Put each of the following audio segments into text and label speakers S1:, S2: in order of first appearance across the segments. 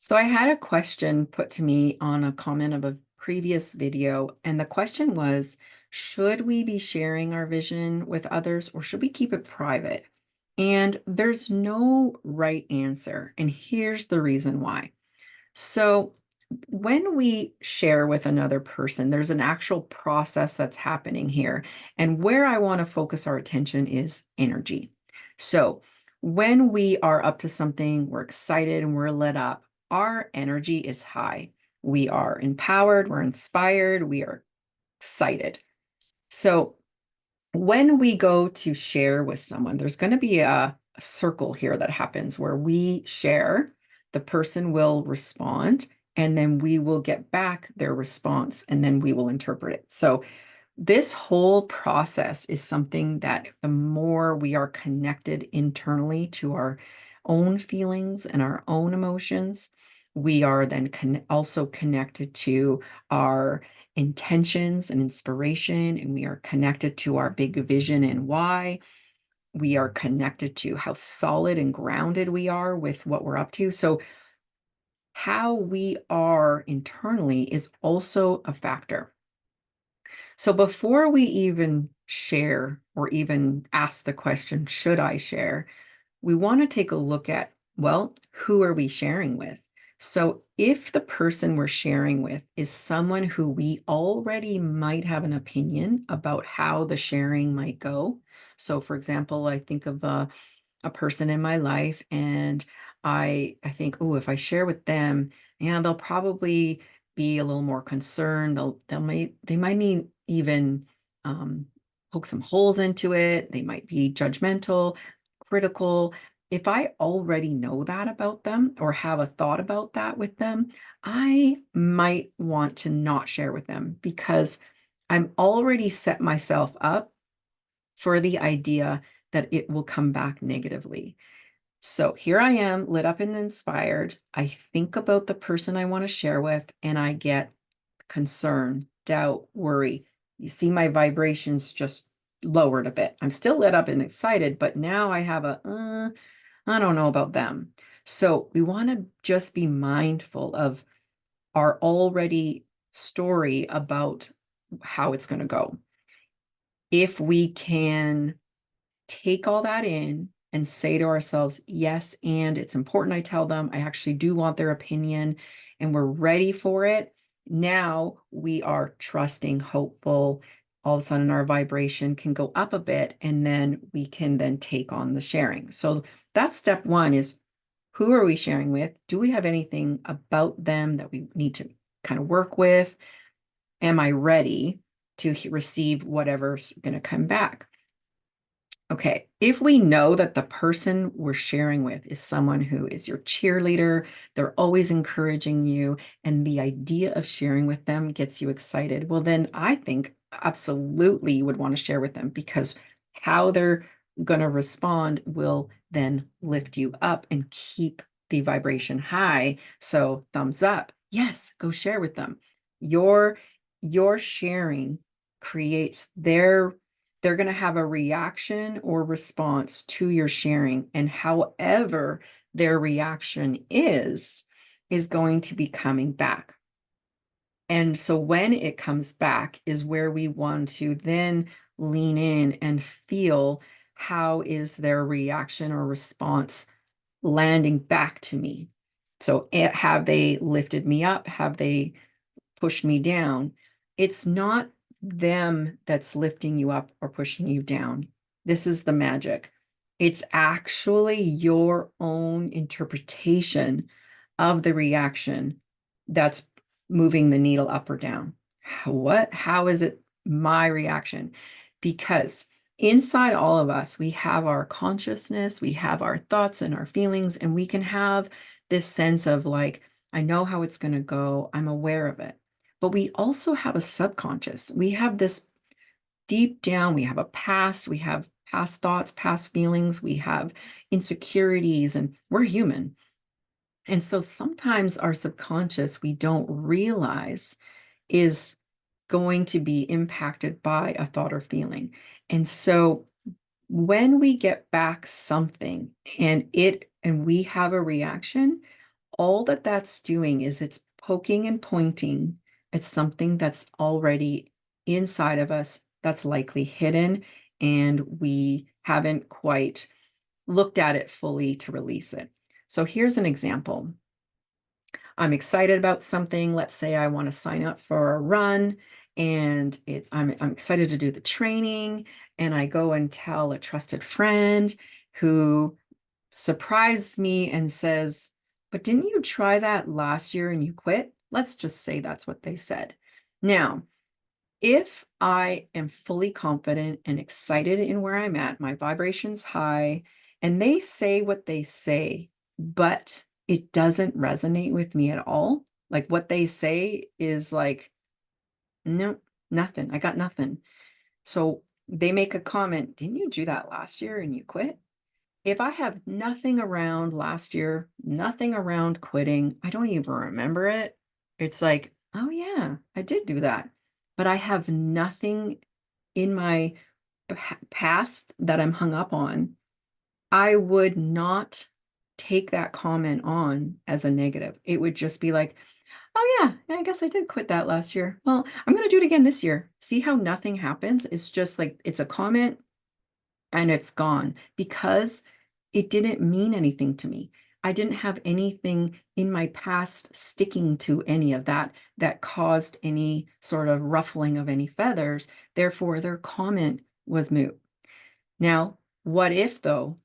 S1: So I had a question put to me on a comment of a previous video, and the question was, should we be sharing our vision with others or should we keep it private? And there's no right answer, and here's the reason why. So when we share with another person, there's an actual process that's happening here. And where I want to focus our attention is energy. So when we are up to something, we're excited and we're lit up, our energy is high. We are empowered, we're inspired, we are excited. So when we go to share with someone, there's going to be a circle here that happens where we share, the person will respond, and then we will get back their response, and then we will interpret it. So this whole process is something that the more we are connected internally to our own feelings and our own emotions, we are then also connected to our intentions and inspiration, and we are connected to our big vision and why. We are connected to how solid and grounded we are with what we're up to. So, how we are internally is also a factor. So before we even share or even ask the question, should I share? We want to take a look at, well, who are we sharing with? So if the person we're sharing with is someone who we already might have an opinion about how the sharing might go. So for example, I think of a person in my life and I think, oh, if I share with them, yeah, they'll probably be a little more concerned. They might need even um, poke some holes into it. They might be judgmental, critical. If I already know that about them or have a thought about that with them, I might want to not share with them because I'm already set myself up for the idea that it will come back negatively. So here I am, lit up and inspired. I think about the person I want to share with, and I get concern, doubt, worry. You see my vibrations just lowered a bit. I'm still lit up and excited, but now I have I don't know about them. So we want to just be mindful of our already story about how it's going to go. If we can take all that in and say to ourselves, yes, and it's important I tell them, I actually do want their opinion, and we're ready for it. Now we are trusting, hopeful. All of a sudden, our vibration can go up a bit, and then we can then take on the sharing. So that's step one is who are we sharing with? Do we have anything about them that we need to kind of work with? Am I ready to receive whatever's going to come back? Okay, if we know that the person we're sharing with is someone who is your cheerleader, they're always encouraging you, and the idea of sharing with them gets you excited, well, then I think absolutely you would want to share with them because how they're going to respond will then lift you up and keep the vibration high. So, thumbs up. Yes, go share with them. Your your sharing creates they're going to have a reaction or response to your sharing. And however their reaction is going to be coming back. And so when it comes back is where we want to then lean in and feel how is their reaction or response landing back to me. So have they lifted me up? Have they push me down? It's not them that's lifting you up or pushing you down. This is the magic. It's actually your own interpretation of the reaction that's moving the needle up or down. How is it my reaction? Because inside all of us, we have our consciousness, we have our thoughts and our feelings, and we can have this sense of like, I know how it's going to go, I'm aware of it. But we also have a subconscious. We have this deep down, we have a past, we have past thoughts, past feelings, we have insecurities, and we're human. And so sometimes our subconscious, we don't realize is going to be impacted by a thought or feeling. And so when we get back something and we have a reaction, all that that's doing is it's poking and pointing at something that's already inside of us that's likely hidden, and we haven't quite looked at it fully to release it. So here's an example. I'm excited about something. Let's say I want to sign up for a run, and I'm excited to do the training, and I go and tell a trusted friend who surprised me and says, "But didn't you try that last year and you quit?" Let's just say that's what they said. Now, if I am fully confident and excited in where I'm at, my vibration's high, and they say what they say, but it doesn't resonate with me at all. Like what they say is like, no, nothing. I got nothing. So they make a comment, "Didn't you do that last year and you quit?" If I have nothing around last year, nothing around quitting, I don't even remember it. It's like, oh yeah, I did do that. But I have nothing in my past that I'm hung up on. I would not take that comment on as a negative. It would just be like, oh yeah, I guess I did quit that last year. Well, I'm going to do it again this year. See how nothing happens? It's just like, it's a comment and it's gone because it didn't mean anything to me. I didn't have anything in my past sticking to any of that that caused any sort of ruffling of any feathers. Therefore, their comment was moot. Now, what if though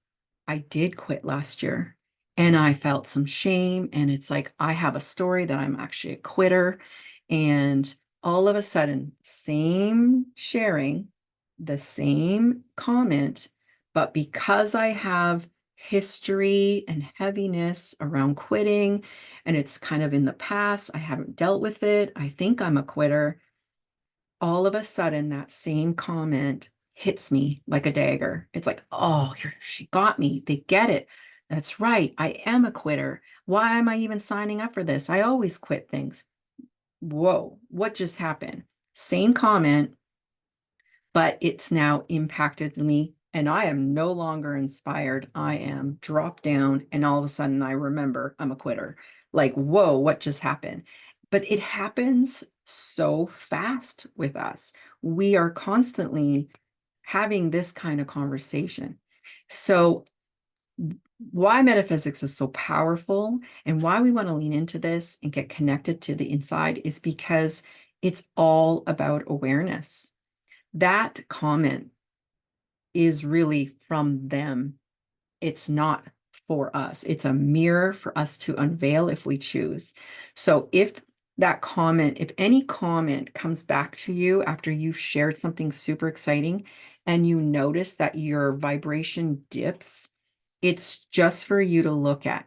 S1: I did quit last year and I felt some shame, and it's like I have a story that I'm actually a quitter, and all of a sudden, same sharing, the same comment, but because I have history and heaviness around quitting and it's kind of in the past, I haven't dealt with it, I think I'm a quitter. All of a sudden that same comment hits me like a dagger. It's like, oh, she got me. They get it. That's right. I am a quitter. Why am I even signing up for this? I always quit things. Whoa, what just happened? Same comment, but it's now impacted me, and I am no longer inspired. I am dropped down, and all of a sudden I remember I'm a quitter. Like, whoa, what just happened? But it happens so fast with us. We are constantly having this kind of conversation. So why metaphysics is so powerful and why we want to lean into this and get connected to the inside is because it's all about awareness. That comment is really from them. It's not for us. It's a mirror for us to unveil if we choose. So if that comment, if any comment comes back to you after you've shared something super exciting and you notice that your vibration dips, it's just for you to look at.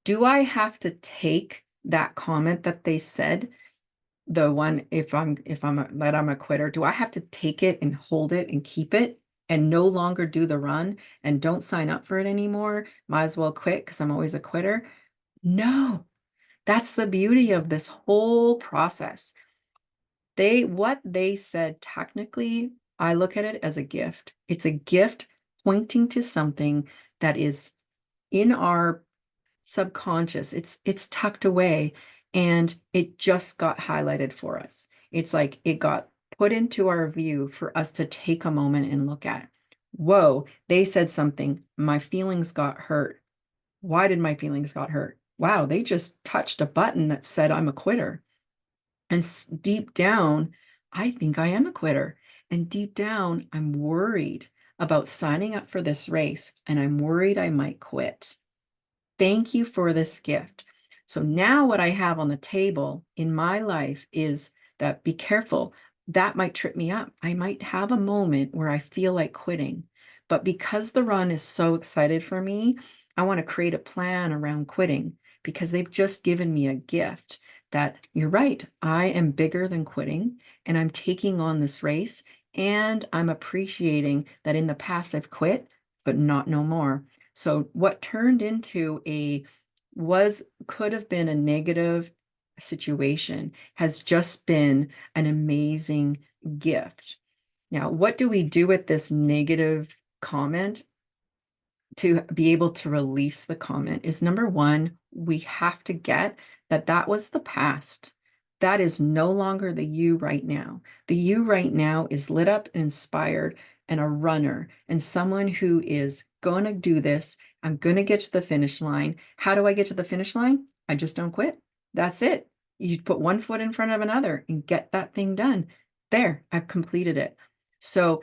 S1: Do I have to take that comment that they said, the one, if I'm a quitter, do I have to take it and hold it and keep it and no longer do the run and don't sign up for it anymore? Might as well quit because I'm always a quitter. No, that's the beauty of this whole process. What they said, technically, I look at it as a gift. It's a gift pointing to something that is in our subconscious. It's tucked away and it just got highlighted for us. It's like it got put into our view for us to take a moment and look at. Whoa, they said something. My feelings got hurt. Why did my feelings got hurt? Wow, they just touched a button that said I'm a quitter. And deep down, I think I am a quitter. And deep down, I'm worried about signing up for this race and I'm worried I might quit. Thank you for this gift. So now what I have on the table in my life is that be careful. That might trip me up. I might have a moment where I feel like quitting. But because the run is so excited for me, I want to create a plan around quitting because they've just given me a gift that you're right. I am bigger than quitting and I'm taking on this race and I'm appreciating that in the past I've quit, but not no more. So what turned into could have been a negative situation has just been an amazing gift. Now, what do we do with this negative comment to be able to release the comment is number one, we have to get that that was the past. That is no longer the you right now. The you right now is lit up and inspired and a runner and someone who is going to do this. I'm going to get to the finish line. How do I get to the finish line? I just don't quit. That's it. You put one foot in front of another and get that thing done. There, I've completed it. So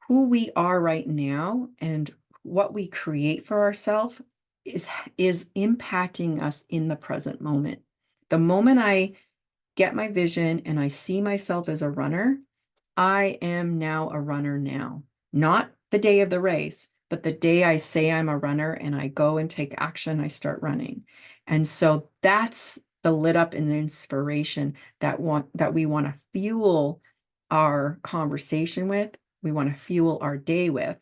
S1: who we are right now and what we create for ourselves is impacting us in the present moment. The moment I get my vision and I see myself as a runner, I am now a runner now. Not the day of the race, but the day I say I'm a runner and I go and take action, I start running. And so that's the lit up and the inspiration that we want to fuel our conversation with, we want to fuel our day with.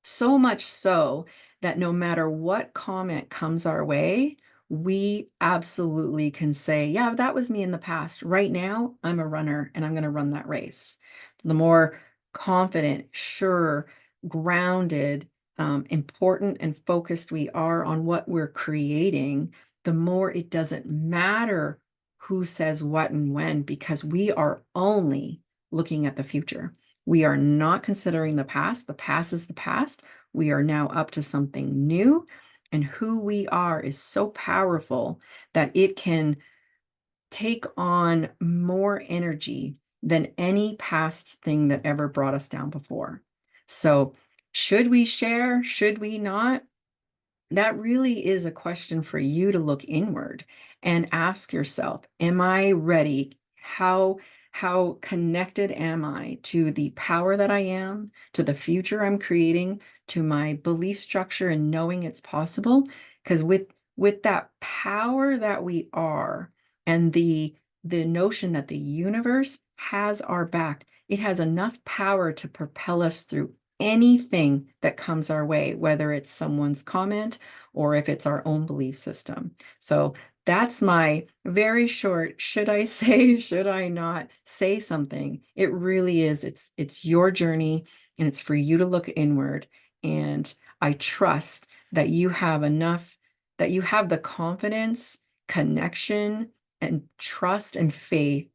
S1: So much so that no matter what comment comes our way, we absolutely can say, yeah, that was me in the past. Right now, I'm a runner and I'm going to run that race. The more confident, sure, grounded, important, and focused we are on what we're creating, the more it doesn't matter who says what and when, because we are only looking at the future. We are not considering the past. The past is the past. We are now up to something new. And who we are is so powerful that it can take on more energy than any past thing that ever brought us down before. So, should we share? Should we not? That really is a question for you to look inward and ask yourself, am I ready? How connected am I to the power that I am, to the future I'm creating, to my belief structure and knowing it's possible? Because with that power that we are and the notion that the universe has our back, it has enough power to propel us through anything that comes our way, whether it's someone's comment or if it's our own belief system. So that's my very short, should I say, should I not say something? It really is. It's your journey and it's for you to look inward. And I trust that you have enough, that you have the confidence, connection, and trust and faith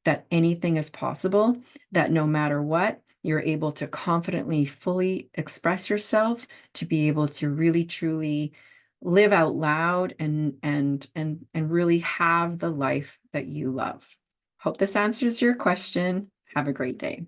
S1: that anything is possible, that no matter what, you're able to confidently, fully express yourself, to be able to really, truly live out loud and really have the life that you love. Hope this answers your question. Have a great day.